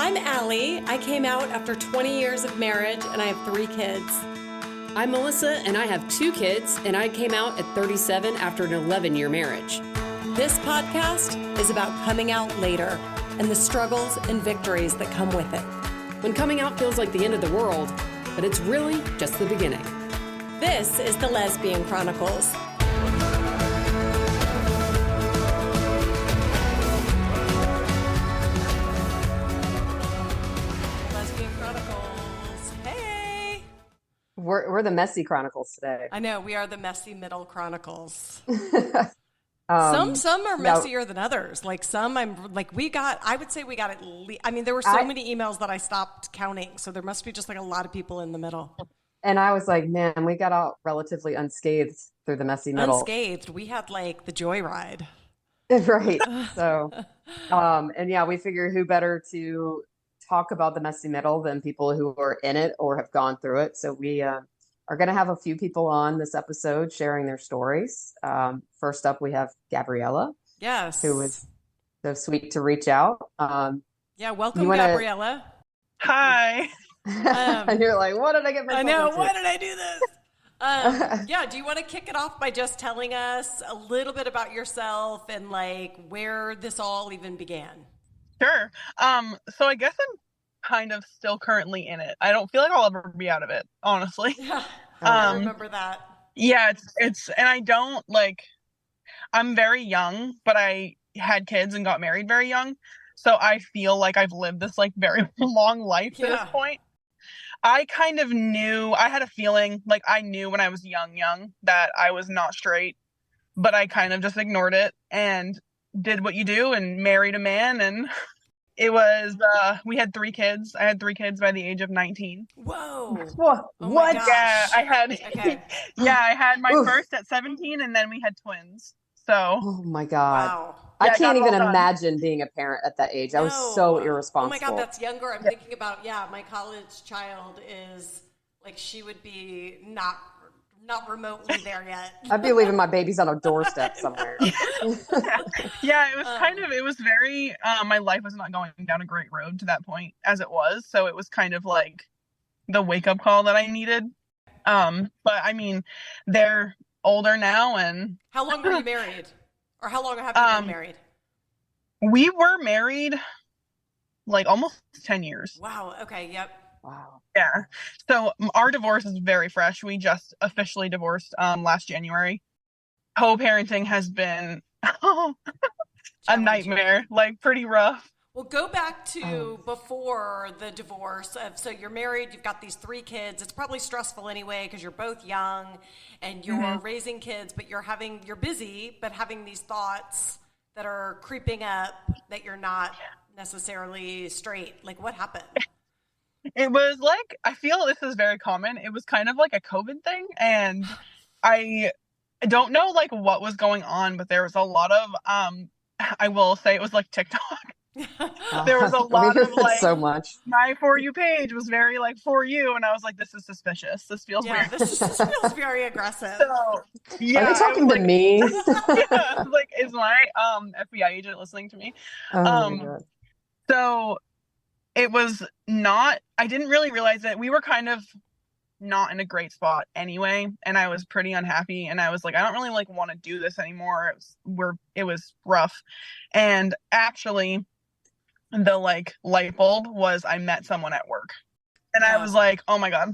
I'm Allie. I came out after 20 years of marriage and I have 3 kids. I'm Melissa and I have 2 kids and I came out at 37 after an 11-year marriage. This podcast is about coming out later and the struggles and victories that come with it. When coming out feels like the end of the world, but it's really just the beginning. This is the Lesbian Chronicles. Lesbian Chronicles. Hey! We're the messy chronicles today. I know, we are the messy middle chronicles. Um, Some are messier than others. Like some, I would say we got at least, I mean, there were so many emails that I stopped counting. So there must be just like a lot of people in the middle. And I was like, man, we got out relatively unscathed through the messy middle. Unscathed. We had like the joyride. Right. So, and yeah, we figure who better to talk about the messy middle than people who are in it or have gone through it. So we are going to have a few people on this episode sharing their stories. First up, we have Gaberiella. Yes. Who was so sweet to reach out. Yeah, welcome, Gaberiella. Hi. And you're like, what did I get myself into? Why did I do this? Yeah, do you want to kick it off by just telling us a little bit about yourself and like where this all even began? Sure. So I guess I'm kind of still currently in it. I don't feel like I'll ever be out of it, honestly. Yeah, I remember that. Yeah, it's and I don't like, I'm very young, but I had kids and got married very young. So I feel like I've lived this like very long life to this point. I kind of knew, I had a feeling like I knew when I was young that I was not straight, but I kind of just ignored it and did what you do and married a man. And it was, we had 3 kids. I had 3 kids by the age of 19. Whoa. What? Oh Yeah, I had, okay. yeah, I had my first at 17 and then we had twins. So. Oh my God. Wow. I Yeah, can't even imagine being a parent at that age. I was so irresponsible. Oh my God, that's younger. I'm thinking about, my college child is like, she would be not remotely there yet. I'd be leaving my babies on a doorstep somewhere. Yeah, it was it was very, my life was not going down a great road to that point as it was. So it was kind of like the wake up call that I needed. But I mean, they're older now. And how long were you married? Or how long have you been married? We were married like almost 10 years. Wow. Okay. Yep. Wow. Yeah. So our divorce is very fresh. We just officially divorced last January. Co-parenting has been a nightmare, like pretty rough. Well, go back to before the divorce. So you're married, you've got these 3 kids. It's probably stressful anyway because you're both young and you're raising kids, but you're busy, but having these thoughts that are creeping up that you're not necessarily straight. Like what happened? It was like, I feel this is very common. It was kind of like a COVID thing. And I don't know like what was going on, but there was a lot of, I will say it was like TikTok. There was a lot of like so much. My For You page was very like for you, and I was like, this is suspicious. This feels weird. This feels very aggressive. So yeah, are they talking to me? Yeah, like is my FBI agent listening to me? Oh my God. So it was not. I didn't really realize that we were kind of not in a great spot anyway, and I was pretty unhappy. And I was like, I don't really like want to do this anymore. It was rough, and actually. The like light bulb was I met someone at work and I was like, oh my God,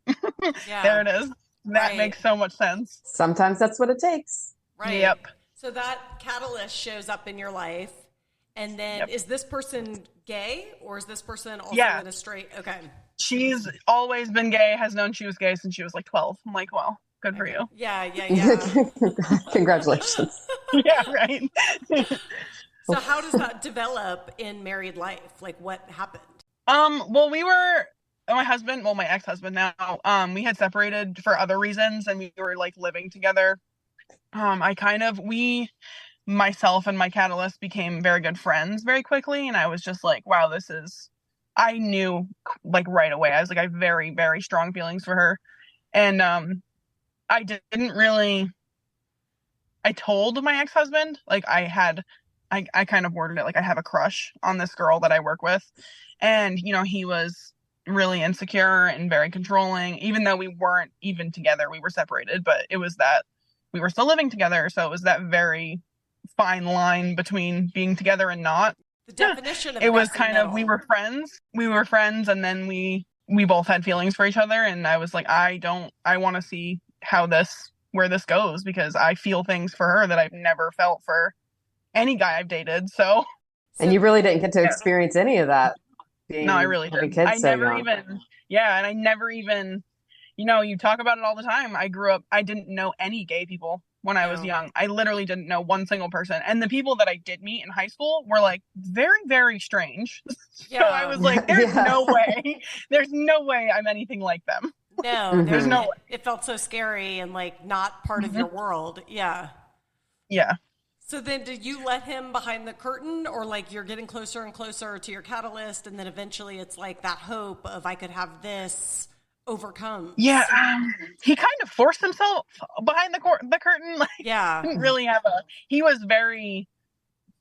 there it is. That makes so much sense. Sometimes that's what it takes. Right. Yep. So that catalyst shows up in your life. And then is this person gay or is this person also in a straight? Okay. She's always been gay, has known she was gay since she was like 12. I'm like, well, good for you. Yeah. Congratulations. Yeah, right. So how does that develop in married life? Like what happened? Well, my ex-husband now, we had separated for other reasons and we were like living together. Myself and my catalyst became very good friends very quickly. And I was just like, wow, I knew like right away. I was like, I have very, very strong feelings for her. And, I told my ex-husband, like I had I kind of worded it like I have a crush on this girl that I work with. And, he was really insecure and very controlling, even though we weren't even together. We were separated, but it was that we were still living together. So it was that very fine line between being together and not. The definition of it was kind of, we were friends, and then we both had feelings for each other, and I was like, I want to see where this goes, because I feel things for her that I've never felt for any guy I've dated. So and you really didn't get to experience any of that. No, I really didn't. I never even, you talk about it all the time. I didn't know any gay people when I was young. I literally didn't know one single person. And the people that I did meet in high school were like very, very strange. So I was like, there's no way I'm anything like them. No, there's no way. It felt so scary and like not part of your world. Yeah. Yeah. So then did you let him behind the curtain, or like you're getting closer and closer to your catalyst, and then eventually it's like that hope of I could have this overcome? Yeah. He kind of forced himself behind the curtain. Like, didn't really have he was very,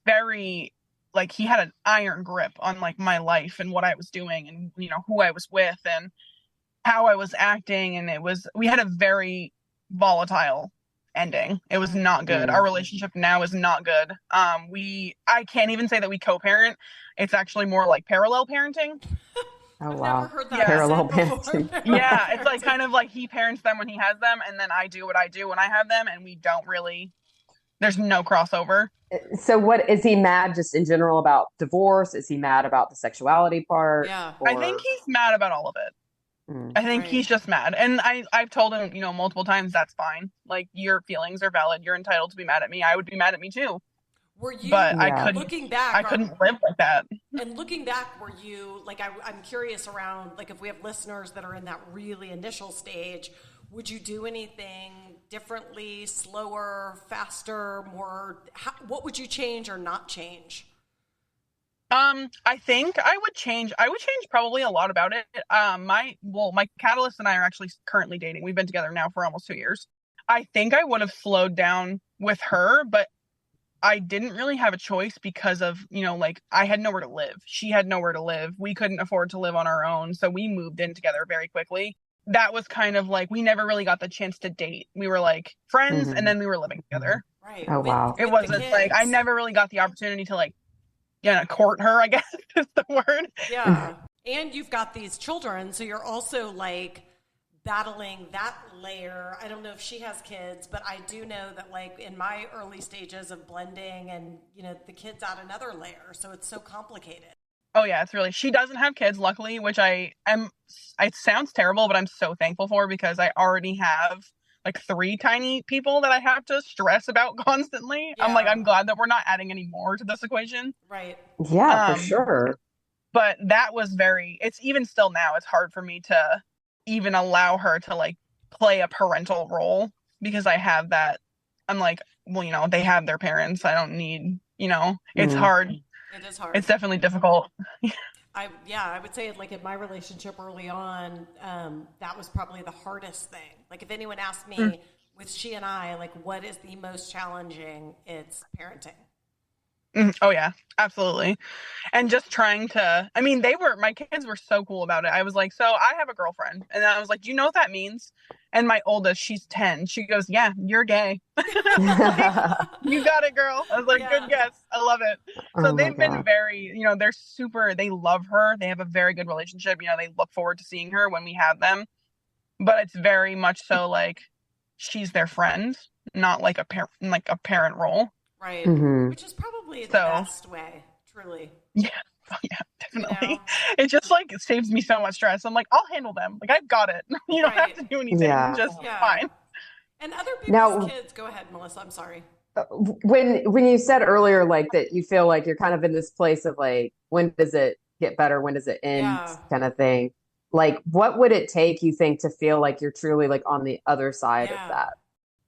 very, like, he had an iron grip on like my life and what I was doing and, who I was with and how I was acting. And we had a very volatile ending. It was not good. Our relationship now is not good. I can't even say that we co-parent. It's actually more like parallel parenting. Oh, I've wow. never heard that Parallel parenting. Yeah, it's like kind of like he parents them when he has them, and then I do what I do when I have them, and we don't really, there's no crossover. So what, is he mad just in general about divorce? Is he mad about the sexuality part? Yeah. I think he's mad about all of it. I think he's just mad. And I've told him, multiple times, that's fine. Like, your feelings are valid. You're entitled to be mad at me. I would be mad at me too. Were you, looking back, I couldn't live like that. And looking back, were you, like, I'm curious around, like, if we have listeners that are in that really initial stage, would you do anything differently, slower, faster, more, what would you change or not change? I think I would change probably a lot about it. My catalyst and I are actually currently dating. We've been together now for almost 2 years. I think I would have slowed down with her, but I didn't really have a choice because of, like, I had nowhere to live. She had nowhere to live. We couldn't afford to live on our own. So we moved in together very quickly. That was kind of like, we never really got the chance to date. We were like friends and then we were living together. Right. Oh, wow. It wasn't like, I never really got the opportunity to like, court her, I guess is the word. Yeah. And you've got these children, so you're also like battling that layer. I don't know if she has kids, but I do know that like in my early stages of blending and, the kids add another layer. So it's so complicated. Oh yeah, she doesn't have kids, luckily, which it sounds terrible, but I'm so thankful for, because I already have like 3 tiny people that I have to stress about constantly. Yeah. I'm glad that we're not adding any more to this equation. Right. Yeah, for sure. But that was it's even still now, it's hard for me to even allow her to like play a parental role, because I have that. I'm like, well, they have their parents. I don't need, it's hard. It is hard. It's definitely difficult. I would say like in my relationship early on, that was probably the hardest thing. Like if anyone asked me with she and I, like what is the most challenging, it's parenting. Oh yeah, absolutely. And just trying to, my kids were so cool about it. I was like, so I have a girlfriend. And I was like, do you know what that means? And my oldest, she's 10. She goes, yeah, you're gay. Like, you got it, girl. I was like, good guess. I love it. So they've been very, they love her. They have a very good relationship. They look forward to seeing her when we have them. But it's very much so like she's their friend, not like a parent role. Right. Which is probably the best way, truly. Yeah. Oh, yeah, definitely. It just like it saves me so much stress. I'm like, I'll handle them. Like, I've got it. You don't have to do anything. Just fine. And other people's kids, go ahead, Melissa. I'm sorry. When you said earlier, like that you feel like you're kind of in this place of like, when does it get better? When does it end? Kind of thing. Like, what would it take, you think, to feel like you're truly like on the other side of that?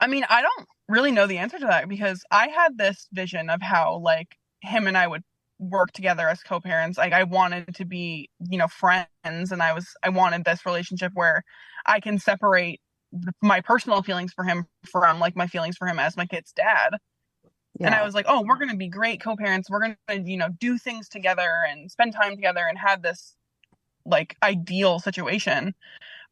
I don't really know the answer to that, because I had this vision of how like him and I would work together as co-parents. Like I wanted to be, friends, and I wanted this relationship where I can separate my personal feelings for him from like my feelings for him as my kid's dad. And I Yeah. was like, oh, we're going to be great co-parents. We're going to, do things together and spend time together and have this like ideal situation.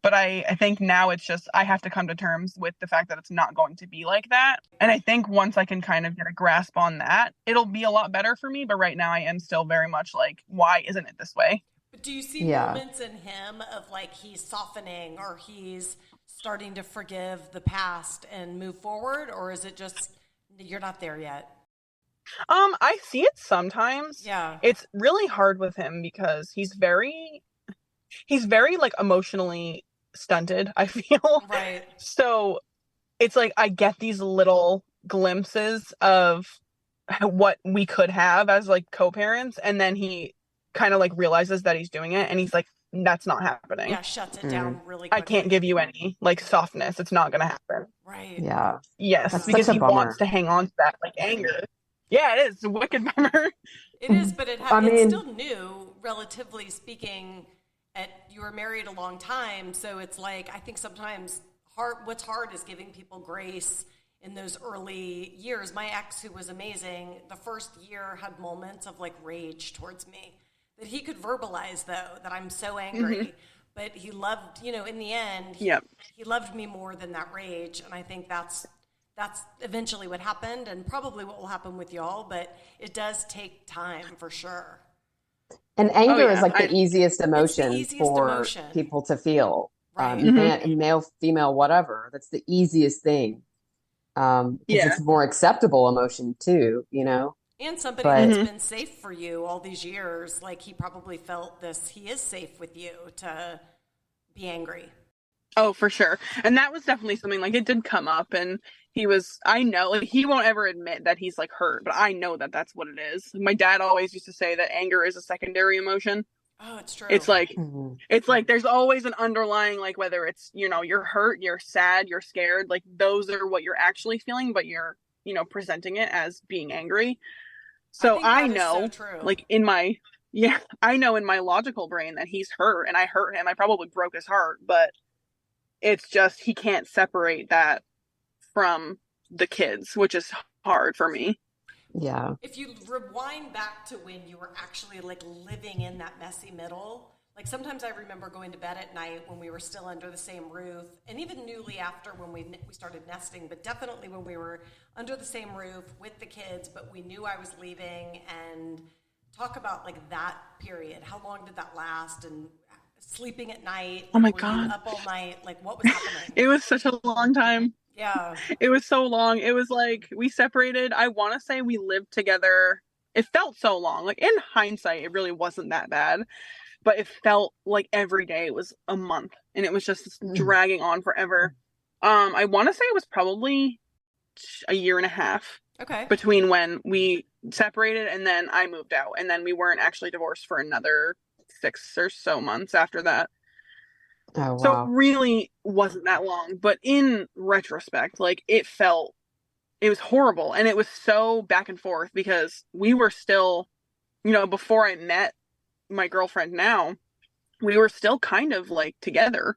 But I think now it's just, I have to come to terms with the fact that it's not going to be like that. And I think once I can kind of get a grasp on that, it'll be a lot better for me. But right now I am still very much like, why isn't it this way? But do you see Yeah. moments in him of like he's softening or he's starting to forgive the past and move forward? Or is it just you're not there yet? I see it sometimes. Yeah. It's really hard with him because he's very like emotionally stunted, I feel. Right. So it's like I get these little glimpses of what we could have as like co-parents, and then he kind of like realizes that he's doing it and he's like, that's not happening. Yeah, shuts it down really I quickly. can't give you any like softness. It's not gonna happen. Right. Yeah. Yes, That's because such a he bummer. wants to hang on to that like anger. Yeah, it is. It's a wicked bummer. It is, but it's still new, relatively speaking. You were married a long time, so it's like I think sometimes what's hard is giving people grace in those early years. My ex, who was amazing, the first year had moments of like rage towards me that he could verbalize, though, that I'm so angry. But he loved, in the end, he loved me more than that rage, and I think that's eventually what happened, and probably what will happen with y'all. But it does take time for sure. And anger is like the easiest emotion easiest for emotion. people to feel. Right. Male, female, whatever. That's the easiest thing. Because it's a more acceptable emotion too, And somebody that's been safe for you all these years, like he probably felt he is safe with you to be angry. Oh, for sure. And that was definitely something like it did come up, and I know, like he won't ever admit that he's like hurt, but I know that that's what it is. My dad always used to say that anger is a secondary emotion. Oh, it's true. It's like, it's like there's always an underlying, like whether it's, you're hurt, you're sad, you're scared, like those are what you're actually feeling, but you're, presenting it as being angry. So I know, like I know in my logical brain that he's hurt and I hurt him. I probably broke his heart, but it's just he can't separate that from the kids, which is hard for me. Yeah. If you rewind back to when you were actually like living in that messy middle, like sometimes I remember going to bed at night when we were still under the same roof, and even newly after when we started nesting, but definitely when we were under the same roof with the kids, but we knew I was leaving, and talk about like that period. How long did that last? And sleeping at night. Oh my were God. you up all night? Like what was happening? It was such a long time. Yeah. It was so long. It was like we separated. I want to say we lived together. It felt so long. Like in hindsight, it really wasn't that bad, but it felt like every day it was a month, and it was just dragging on forever. I want to say it was probably a year and a half. Okay. Between when we separated and then I moved out, and then we weren't actually divorced for another 6 or so months after that. Oh, wow. So it really wasn't that long, but in retrospect, like it was horrible, and it was so back and forth because we were still, before I met my girlfriend now, we were still kind of like together.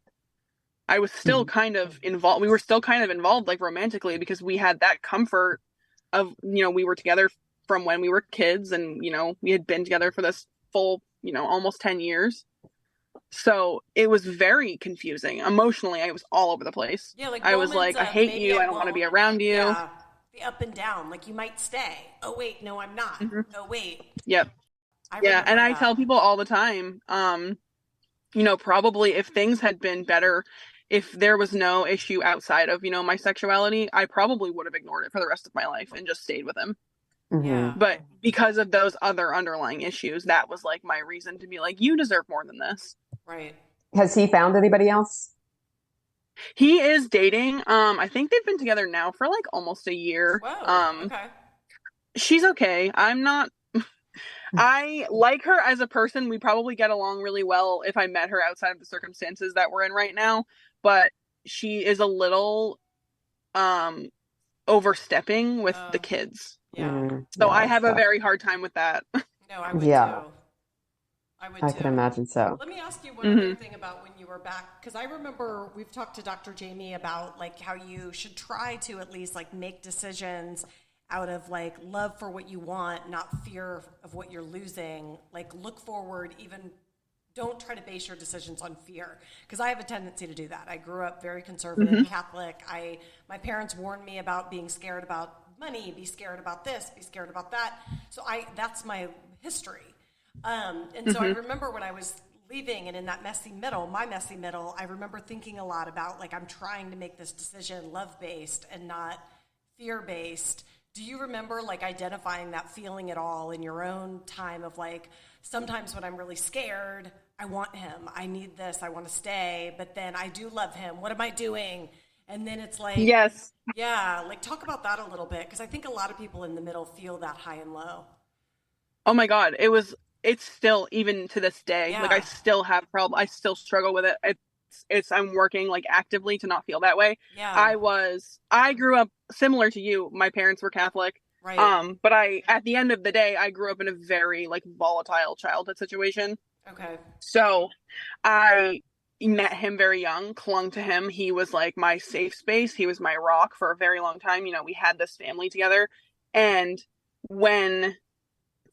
I was still kind of involved. We were still kind of involved like romantically because we had that comfort of, we were together from when we were kids, and, we had been together for this full, almost 10 years. So it was very confusing. Emotionally, I was all over the place. Yeah, like I was like, I hate you. I don't want to be around you. Yeah, the up and down. Like you might stay. Oh wait, no, I'm not. Oh wait. Yep. And I tell people all the time, probably if things had been better, if there was no issue outside of, my sexuality, I probably would have ignored it for the rest of my life and just stayed with him. Yeah. But because of those other underlying issues, that was like my reason to be like, you deserve more than this. Right. Has he found anybody else? He is dating. I think they've been together now for like almost a year. Whoa. Okay. She's okay. I'm not. I like her as a person. We probably get along really well if I met her outside of the circumstances that we're in right now. But she is a little overstepping with the kids. Yeah. So I have a very hard time with that. No, I would too. I can imagine so. Let me ask you one other thing about when you were back, because I remember we've talked to Dr. Jamie about like how you should try to at least like make decisions out of like love for what you want, not fear of what you're losing. Like look forward, even don't try to base your decisions on fear. Because I have a tendency to do that. I grew up very conservative, Catholic. My parents warned me about being scared about money, be scared about this, be scared about that. So that's my history. And so I remember when I was leaving and in that my messy middle, I remember thinking a lot about like, I'm trying to make this decision love-based and not fear-based. Do you remember like identifying that feeling at all in your own time of like, sometimes when I'm really scared, I want him, I need this, I want to stay, but then I do love him. What am I doing? And then it's like, yes, yeah, like talk about that a little bit. Cause I think a lot of people in the middle feel that high and low. oh my God, it's still, even to this day, like I still have problems. I still struggle with it. I'm working like actively to not feel that way. Yeah. I grew up similar to you. My parents were Catholic. Right. But at the end of the day, I grew up in a very like volatile childhood situation. Okay. So I met him very young, clung to him. He was like my safe space. He was my rock for a very long time. You know, we had this family together. And when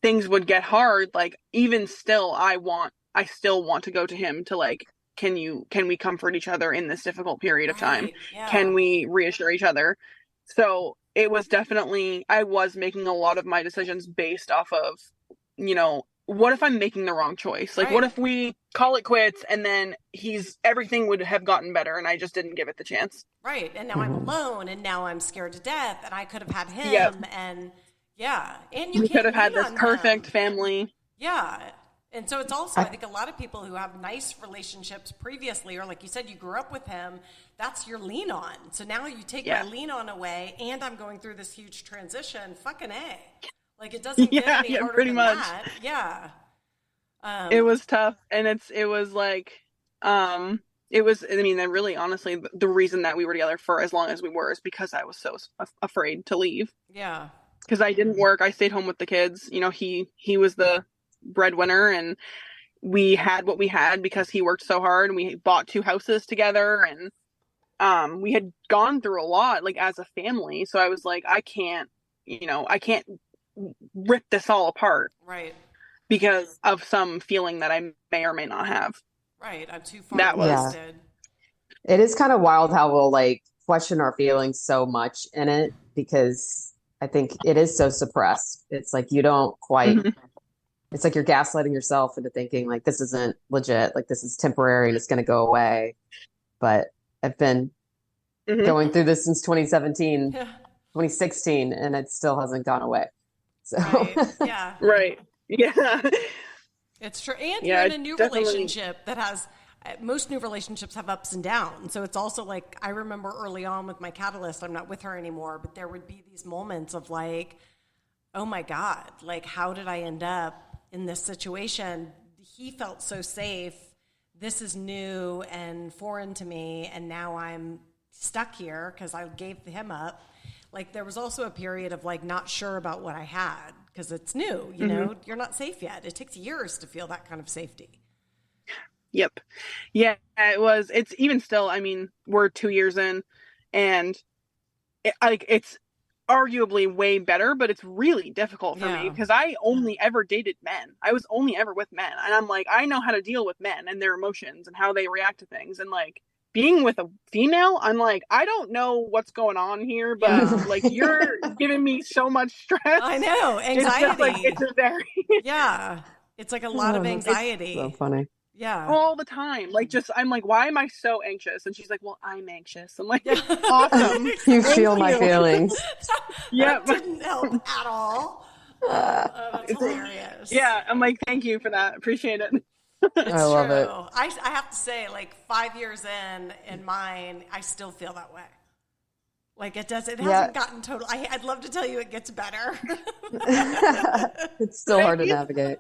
things would get hard, like even still, I still want to go to him to like, can we comfort each other in this difficult period of time? Yeah. Can we reassure each other? So it was definitely, I was making a lot of my decisions based off of, you know, what if I'm making the wrong choice? Like, what if we call it quits and then everything would have gotten better and I just didn't give it the chance? Right. And now I'm alone and now I'm scared to death and I could have had him. Yep. And yeah. And we could have had this perfect family. Yeah. And so it's also, I think a lot of people who have nice relationships previously, or like you said, you grew up with him, that's your lean on. So now you take my lean on away and I'm going through this huge transition. Fucking A. Like it doesn't get any harder pretty than much. that. Yeah. It was tough. And it was like, it was, I mean, and really honestly, the reason that we were together for as long as we were is because I was so afraid to leave. Yeah. Because I didn't work. I stayed home with the kids. You know, he was the breadwinner and we had what we had because he worked so hard and we bought 2 houses together and we had gone through a lot like as a family. So I was like, I can't rip this all apart. Right. Because of some feeling that I may or may not have. Right. I'm too far invested. Yeah. It is kind of wild how we'll like question our feelings so much in it because I think it is so suppressed. It's like you don't quite it's like you're gaslighting yourself into thinking like this isn't legit, like this is temporary and it's going to go away. But I've been going through this since 2017, 2016, and it still hasn't gone away. So yeah. Right. Yeah. It's true. And you're in a new relationship that has, most new relationships have ups and downs. So it's also like, I remember early on with my catalyst, I'm not with her anymore, but there would be these moments of like, oh my God, like how did I end up in this situation? He felt so safe. This is new and foreign to me. And now I'm stuck here because I gave him up. Like there was also a period of like not sure about what I had because it's new, you know, you're not safe yet. It takes years to feel that kind of safety. Yep. Yeah, it's even still, I mean, we're 2 years in and it's arguably way better, but it's really difficult for me because I only ever dated men. I was only ever with men. And I'm like, I know how to deal with men and their emotions and how they react to things. And like being with a female, I'm like, I don't know what's going on here, but like you're giving me so much stress. I know. Anxiety. It's a very it's like a lot of anxiety. So funny. Yeah. All the time. Like I'm like, why am I so anxious? And she's like, well, I'm anxious. I'm like, awesome. You feel my feelings. Yeah. That didn't help at all. That's hilarious. Yeah. I'm like, thank you for that. Appreciate it. I love it. I have to say, like 5 years in mine, I still feel that way. Like it hasn't gotten total. I'd love to tell you it gets better. It's still hard to navigate.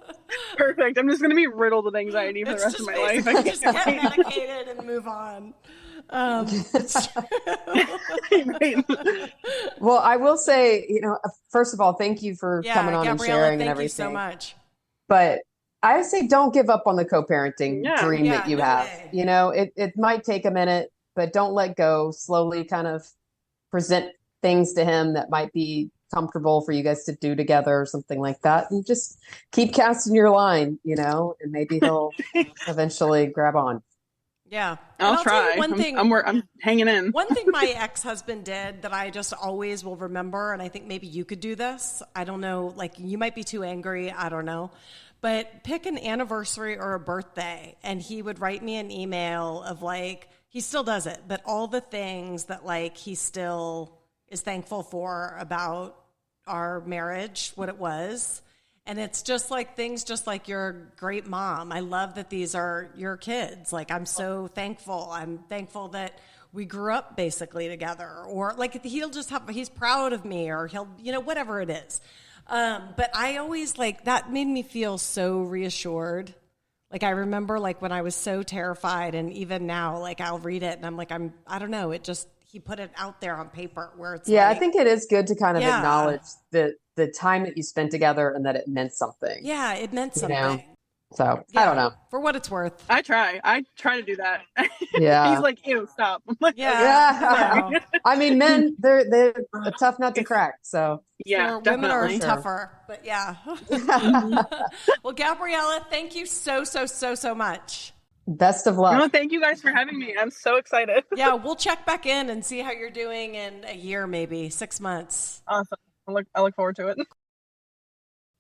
Perfect. I'm just going to be riddled with anxiety for the rest of my life. I just get medicated and move on. It's true. Well, I will say, you know, first of all, thank you for coming on and sharing and everything. Thank you so much. But I say don't give up on the co-parenting dream that you have. Way. You know, it might take a minute, but don't let go. Slowly kind of present things to him that might be comfortable for you guys to do together or something like that. And just keep casting your line, and maybe he'll eventually grab on. Yeah. I'll try. Tell you one thing. I'm hanging in. One thing my ex-husband did that I just always will remember, and I think maybe you could do this. I don't know, like you might be too angry. I don't know. But pick an anniversary or a birthday, and he would write me an email of like, he still does it, but all the things that like he still is thankful for about our marriage, what it was. And it's just like things just like you're a great mom. I love that these are your kids. Like, I'm so thankful. I'm thankful that we grew up basically together. Or like he's proud of me, or he'll, whatever it is. But I always like, that made me feel so reassured. Like, I remember like when I was so terrified, and even now, like I'll read it and I'm like, I don't know. He put it out there on paper where it's I like, think it is good to kind of acknowledge the time that you spent together and that it meant something. Yeah, it meant something. So I don't know. For what it's worth. I try to do that. Yeah. He's like, ew, stop. I'm like, Yeah. I mean, men, they're a tough nut to crack. So yeah, women are Sure. tougher, but yeah. Well, Gaberiella, thank you so much. best of luck. No, thank you guys for having me. I'm so excited. Yeah, we'll check back in and see how you're doing in a year, maybe 6 months. Awesome. I look forward to it.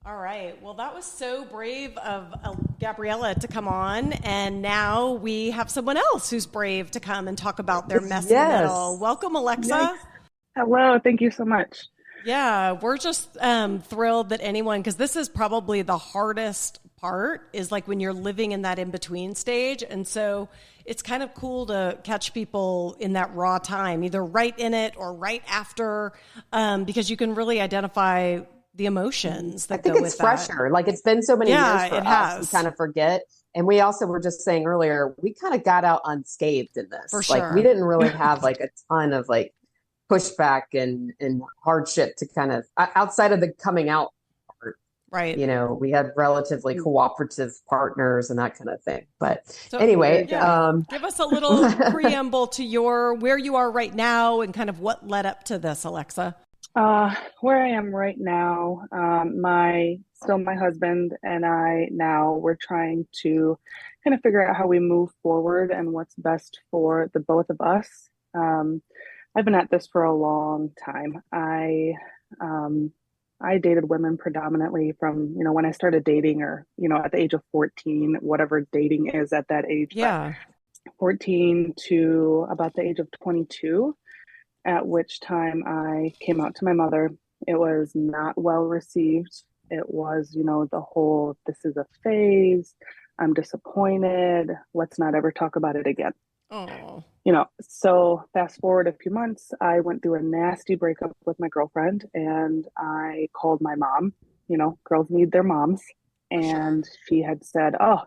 All right. Well, that was so brave of Gaberiella to come on. And now we have someone else who's brave to come and talk about their messy middle. Welcome, Alexa. Yikes. Hello. Thank you so much. Yeah, we're just thrilled that anyone, because this is probably the hardest part, is like when you're living in that in-between stage. And so it's kind of cool to catch people in that raw time, either right in it or right after, because you can really identify the emotions that go with that. I think it's fresher. Like, it's been so many years for it us. has. We kind of forget. And we also were just saying earlier, we kind of got out unscathed in this. For sure. Like, we didn't really have like a ton of like pushback and hardship to kind of, outside of the coming out part. Right. We had relatively cooperative partners and that kind of thing. But So, anyway, give us a little preamble to where you are right now and kind of what led up to this, Alexa. Where I am right now, my husband and I now, we're trying to kind of figure out how we move forward and what's best for the both of us. I've been at this for a long time. I dated women predominantly from, when I started dating, or, at the age of 14, whatever dating is at that age. Yeah. 14 to about the age of 22. At which time I came out to my mother. It was not well received. It was, the whole, this is a phase. I'm disappointed. Let's not ever talk about it again. Oh. So fast forward a few months, I went through a nasty breakup with my girlfriend, and I called my mom. Girls need their moms. And she had said, "Oh,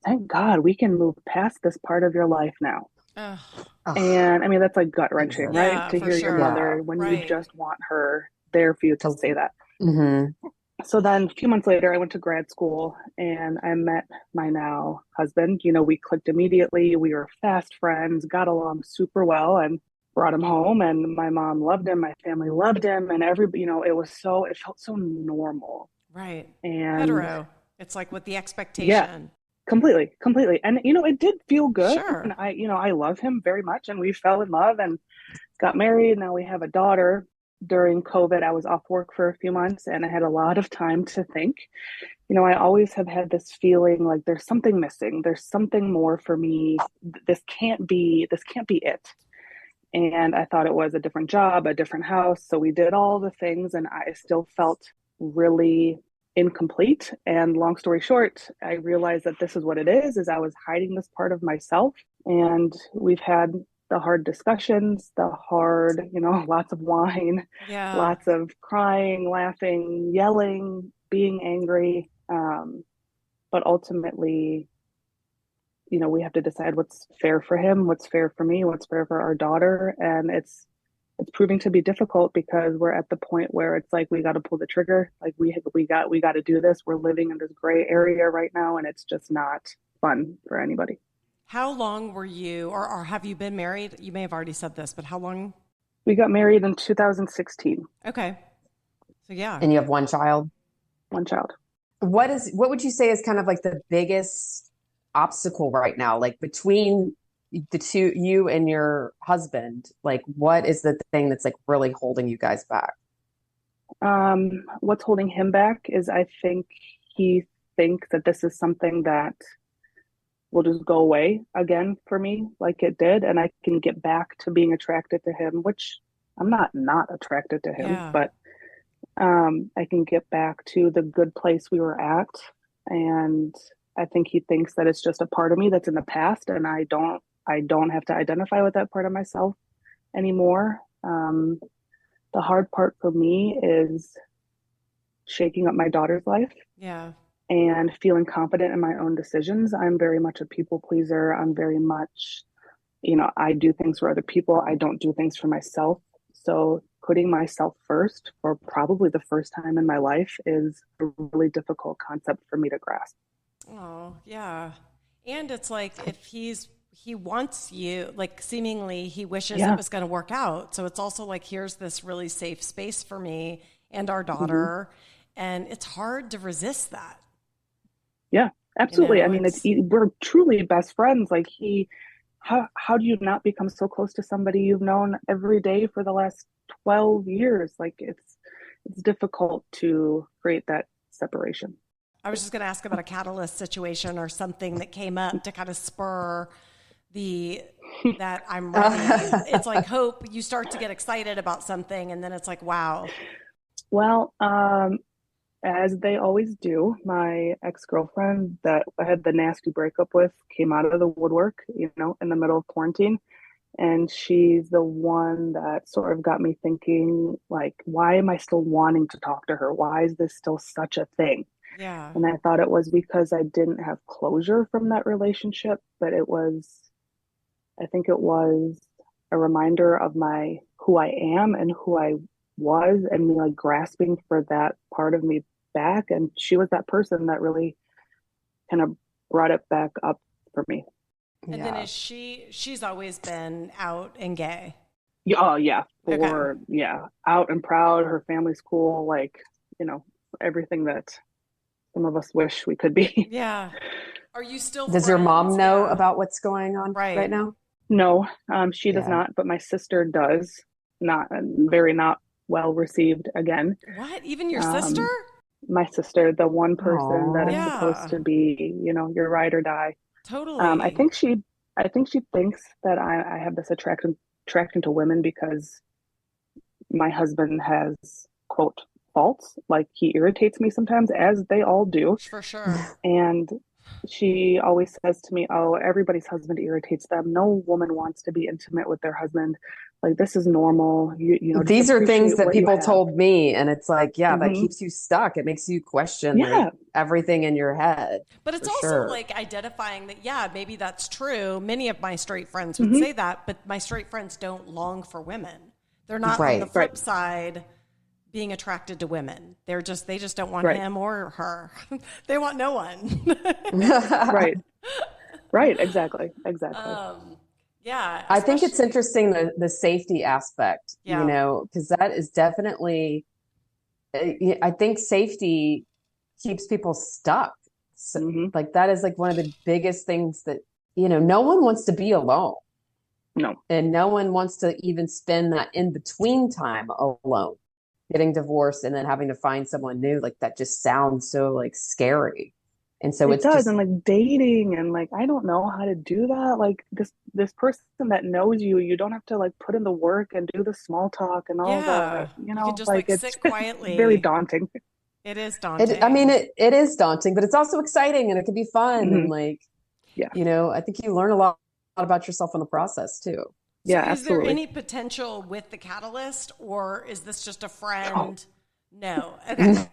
thank God we can move past this part of your life now." And I mean, that's like gut wrenching, right? To hear your mother when you just want her there for you to say that. Mm-hmm. So then a few months later, I went to grad school and I met my now husband. We clicked immediately. We were fast friends, got along super well, and brought him home. And my mom loved him. My family loved him. And it felt so normal. Right. And hetero. It's like with the expectation. Yeah. Completely. And, it did feel good. Sure. And I love him very much. And we fell in love and got married. Now we have a daughter. During COVID, I was off work for a few months and I had a lot of time to think. I always have had this feeling like there's something missing. There's something more for me. This can't be it. And I thought it was a different job, a different house. So we did all the things and I still felt really incomplete. And long story short, I realized that this is what it is I was hiding this part of myself. And we've had the hard discussions, lots of wine, lots of crying, laughing, yelling, being angry. But ultimately, we have to decide what's fair for him, what's fair for me, what's fair for our daughter. And it's proving to be difficult because we're at the point where it's like, we got to pull the trigger. Like we got to do this. We're living in this gray area right now. And it's just not fun for anybody. How long were you, or have you been married? You may have already said this, but how long? We got married in 2016. Okay. So yeah. And you have one child? One child. What would you say is kind of like the biggest obstacle right now, like between the two, you and your husband? Like, what is the thing that's like really holding you guys back? What's holding him back is I think he thinks that this is something that will just go away again for me, like it did, and I can get back to being attracted to him, which I'm not attracted to him, Yeah. but I can get back to the good place we were at. And I think he thinks that it's just a part of me that's in the past, and I don't have to identify with that part of myself anymore. The hard part for me is shaking up my daughter's life Yeah. and feeling confident in my own decisions. I'm very much a people pleaser. I'm very much, I do things for other people. I don't do things for myself. So putting myself first for probably the first time in my life is a really difficult concept for me to grasp. Oh, yeah. And it's like if he wants you, like seemingly he wishes it was going to work out. So it's also like, here's this really safe space for me and our daughter. And it's hard to resist that. Yeah, absolutely. I mean, we're truly best friends. Like how do you not become so close to somebody you've known every day for the last 12 years? Like it's difficult to create that separation. I was just going to ask about a catalyst situation or something that came up to kind of spur that I'm ready. It's like hope. You start to get excited about something and then it's like, wow. Well, as they always do, my ex-girlfriend that I had the nasty breakup with came out of the woodwork, in the middle of quarantine. And she's the one that sort of got me thinking, like, why am I still wanting to talk to her? Why is this still such a thing? Yeah. And I thought it was because I didn't have closure from that relationship, but I think it was a reminder of who I am and who I was, and me like grasping for that part of me back. And she was that person that really kind of brought it back up for me. And then she's always been out and gay. Oh yeah. Out and proud. Her family's cool. Like, everything that some of us wish we could be. Yeah. Are you still Does your mom friends? know Yeah. about what's going on right now? No, she does not, but my sister does. Not well received again. What? Even your sister? My sister, the one person that is Yeah. supposed to be, your ride or die. Totally. I think she thinks that I have this attraction to women because my husband has, quote, faults. Like he irritates me sometimes, as they all do. For sure. And she always says to me, "Oh, everybody's husband irritates them. No woman wants to be intimate with their husband. Like this is normal. These are things that people have." told me, and it's like, that keeps you stuck. It makes you question like, everything in your head. But it's also like identifying that, maybe that's true. Many of my straight friends would say that, but my straight friends don't long for women. They're not on the flip side being attracted to women. They just don't want him or her. They want no one. Right. Exactly. Yeah. I think it's interesting, the safety aspect, because that is definitely, I think safety keeps people stuck. So, like that is like one of the biggest things that, no one wants to be alone. No. And no one wants to even spend that in between time alone. Getting divorced and then having to find someone new, like that just sounds so like scary. And so it does. And like dating and like, I don't know how to do that. Like this person that knows you, you don't have to like put in the work and do the small talk and all that, you can just like sit quietly. It's very daunting. It is daunting. It is daunting, but it's also exciting and it can be fun. And like, I think you learn a lot about yourself in the process too. So yeah, is absolutely. there any potential with the catalyst, or is this just a friend? No. Okay.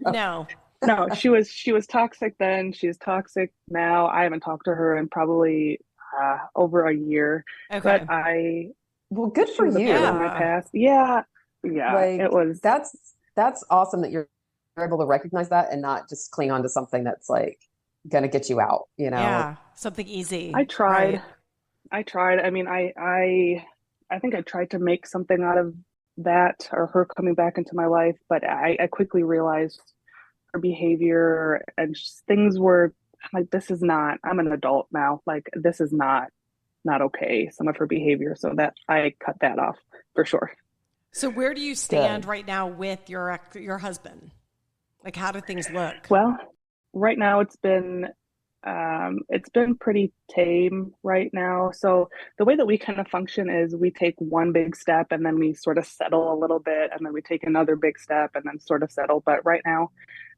No. No, she was toxic then. She's toxic now. I haven't talked to her in probably over a year. Okay. But good for you. In my past. Yeah. Like, it was. That's awesome that you're able to recognize that and not just cling on to something that's like gonna get you out. Yeah, something easy. I tried. I mean, I think I tried to make something out of that or her coming back into my life, but I quickly realized her behavior and just things were like, this is not, I'm an adult now. Like, this is not okay, some of her behavior. So that I cut that off for sure. So where do you stand right now with your husband? Like, how do things look? Well, right now it's been pretty tame right now. So the way that we kind of function is we take one big step and then we sort of settle a little bit, and then we take another big step and then sort of settle. But right now,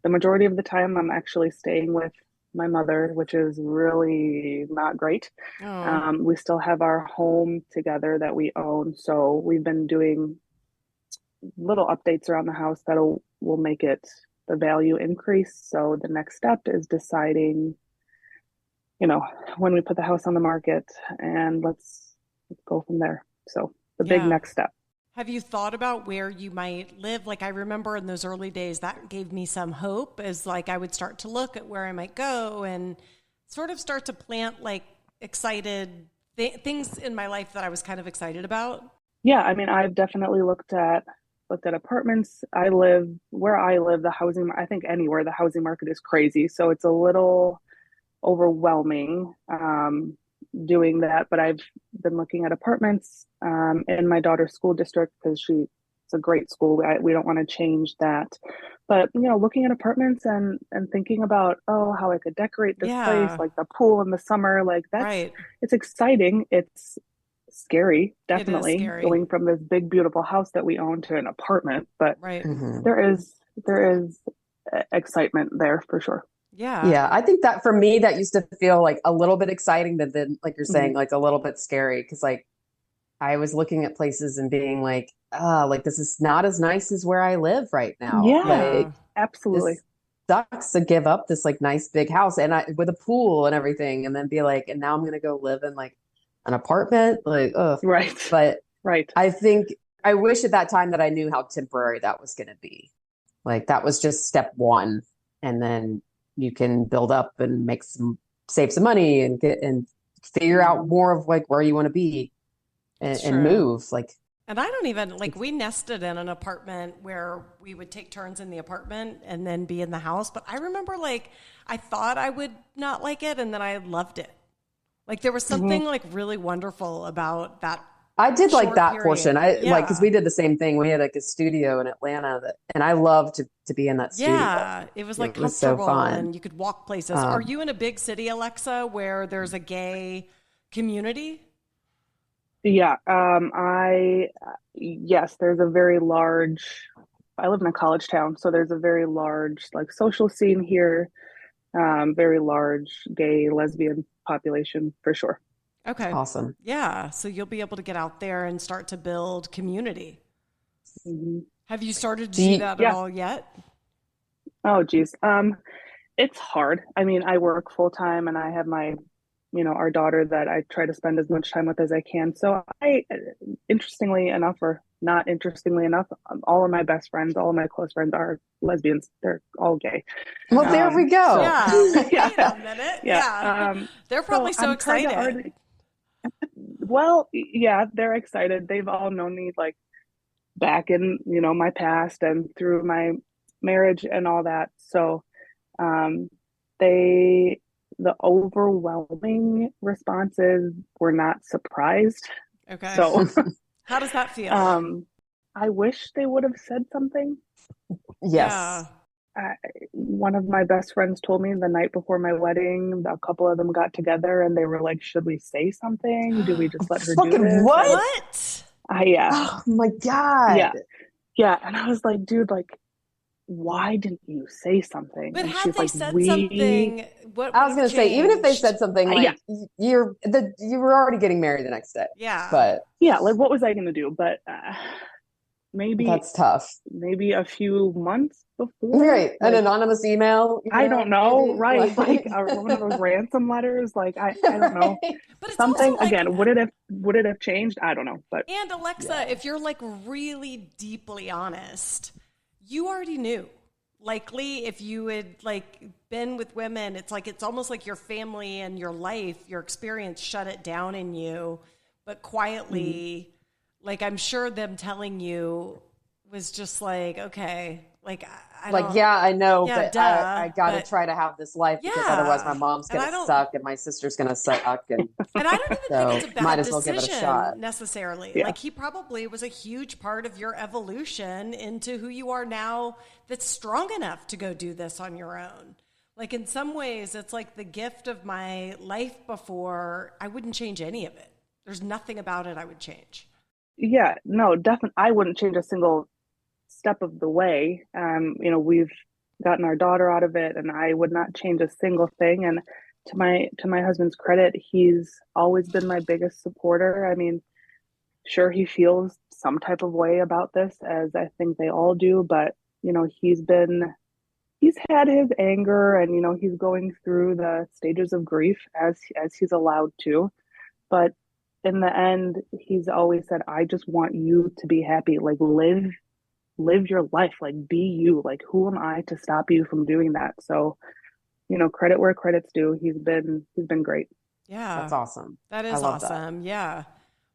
the majority of the time, I'm actually staying with my mother, which is really not great. Oh. We still have our home together that we own. So we've been doing little updates around the house that will make it the value increase. So the next step is deciding, when we put the house on the market, and let's go from there. So the big next step. Have you thought about where you might live? Like, I remember in those early days, that gave me some hope, as like I would start to look at where I might go and sort of start to plant like excited things in my life that I was kind of excited about. Yeah, I mean, I've definitely looked at apartments. Where I live, I think anywhere the housing market is crazy. So it's a little overwhelming doing that, but I've been looking at apartments in my daughter's school district because it's a great school. We don't want to change that, but looking at apartments and thinking about how I could decorate this place, like the pool in the summer, like that's right. It's exciting. It's scary, definitely, it is scary. Going from this big beautiful house that we own to an apartment, but right. there is excitement there for sure. Yeah. I think that for me, that used to feel like a little bit exciting, but then, like you're saying, like a little bit scary. Cause like I was looking at places and being like, like this is not as nice as where I live right now. Yeah, like, absolutely. This sucks to give up this like nice big house and with a pool and everything. And then be like, and now I'm going to go live in like an apartment. Like, ugh. Right. But right. I wish at that time that I knew how temporary that was going to be. Like that was just step one. And then you can build up and save some money and figure out more of like where you want to be and move. Like, and I don't even like, we nested in an apartment where we would take turns in the apartment and then be in the house. But I remember like, I thought I would not like it. And then I loved it. Like there was something like really wonderful about that. I did like that period. Portion. Like, cause we did the same thing. We had like a studio in Atlanta and I loved to be in that studio. Yeah. It was like comfortable so fun. and you could walk places. Are you in a big city, Alexa, where there's a gay community? Yeah. Yes, there's a very large, I live in a college town. So there's a very large like social scene here. Very large gay, lesbian population for sure. Okay. Awesome. Yeah. So you'll be able to get out there and start to build community. Mm-hmm. Have you started to do that at all yet? Oh, geez. It's hard. I mean, I work full time and I have my, our daughter that I try to spend as much time with as I can. So interestingly enough, or not interestingly enough, all of my best friends, all of my close friends are lesbians. They're all gay. Well, there we go. Yeah. Wait a minute. Yeah. They're probably so excited. Well, yeah, they're excited. They've all known me like back in, my past and through my marriage and all that. So, the overwhelming responses were not surprised. Okay. So how does that feel? I wish they would have said something. Yes. Yeah. One of my best friends told me the night before my wedding, a couple of them got together and they were like, should we say something? Do we just let her do this? What? Yeah. Oh my God. Yeah. And I was like, dude, like, why didn't you say something? But and had they like, said something, what I was going to say, even if they changed? said something like you were already getting married the next day. Yeah. But yeah, like what was I going to do? But maybe that's tough. Maybe a few months before. Right. Like, an anonymous email. I don't know. Maybe? Right. Like one of those ransom letters. Like I don't know. But it's something also like, again, would it have changed? I don't know. But and Alexa, if you're like really deeply honest, you already knew. Likely if you had like been with women, it's like it's almost like your family and your life, your experience shut it down in you, but quietly Like, I'm sure them telling you was just like, okay, like, yeah, I know, Yeah, but I got to try to have this life because otherwise my mom's going to suck and my sister's going to suck. And I don't even so think it's a bad might as well give it a decision shot. necessarily. Yeah. Like, he probably was a huge part of your evolution into who you are now that's strong enough to go do this on your own. Like, in some ways, it's like the gift of my life before. I wouldn't change any of it. There's nothing about it I would change. Yeah, no, definitely. I wouldn't change a single step of the way. We've gotten our daughter out of it, and I would not change a single thing. And to my husband's credit, he's always been my biggest supporter. I mean, sure, he feels some type of way about this, as I think they all do, but he's had his anger, and he's going through the stages of grief as he's allowed to. But in the end, he's always said, I just want you to be happy. Like, live your life, like, be you. Like, who am I to stop you from doing that? So, credit where credit's due. He's been great. Yeah. That's awesome. That is awesome. That. Yeah.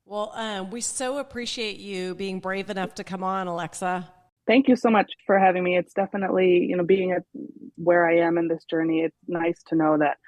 Well, we so appreciate you being brave enough to come on, Alexa. Thank you so much for having me. It's definitely, being at where I am in this journey, it's nice to know that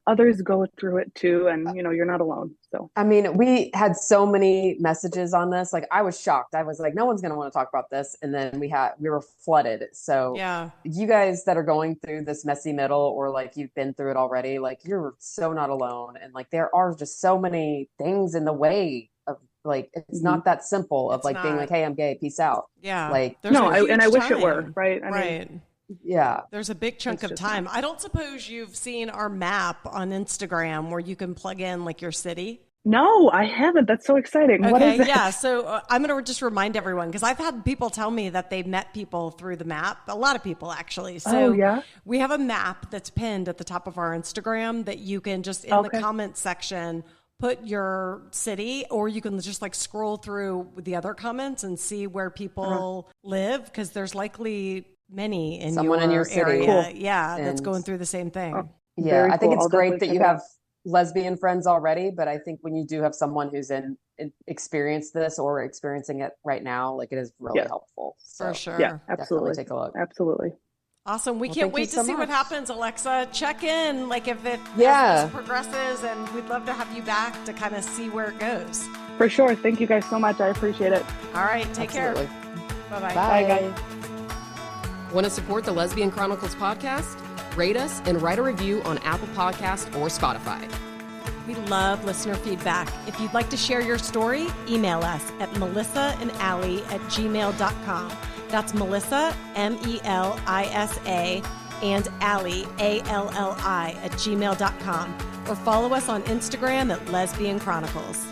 others go through it too, and you're not alone. So I mean, we had so many messages on this. Like, I was shocked. I was like, no one's going to want to talk about this. And then we were flooded. So yeah, you guys that are going through this messy middle, or like you've been through it already, like, you're so not alone. And like, there are just so many things in the way of, like, it's not that simple of being like, hey, I'm gay, peace out. Yeah. Like, I wish it were, right? I mean, yeah. There's a big chunk of time. I don't suppose you've seen our map on Instagram where you can plug in like your city. No, I haven't. That's so exciting. Okay, what is it? Yeah. So I'm going to just remind everyone, because I've had people tell me that they've met people through the map. A lot of people, actually. So we have a map that's pinned at the top of our Instagram that you can just in the comments section put your city, or you can just like scroll through the other comments and see where people live, because there's likely many in someone in your city. Area. Cool. Yeah, that's going through the same thing. Yeah, I think it's great that you have lesbian friends already, but I think when you do have someone who's experienced this or experiencing it right now, like, it is really helpful. So, for sure. Yeah, absolutely. Take a look. Absolutely. Awesome. We can't wait to see what happens, Alexa. Check in, like, if this progresses, and we'd love to have you back to kind of see where it goes. For sure. Thank you guys so much. I appreciate it. All right. Take care. Bye, Bye-bye. Bye, guys. Want to support the Lesbian Chronicles podcast? Rate us and write a review on Apple Podcasts or Spotify. We love listener feedback. If you'd like to share your story, email us at melissaandallie@gmail.com. That's Melissa, MELISA, and Allie, ALLI, @gmail.com. Or follow us on Instagram at Lesbian Chronicles.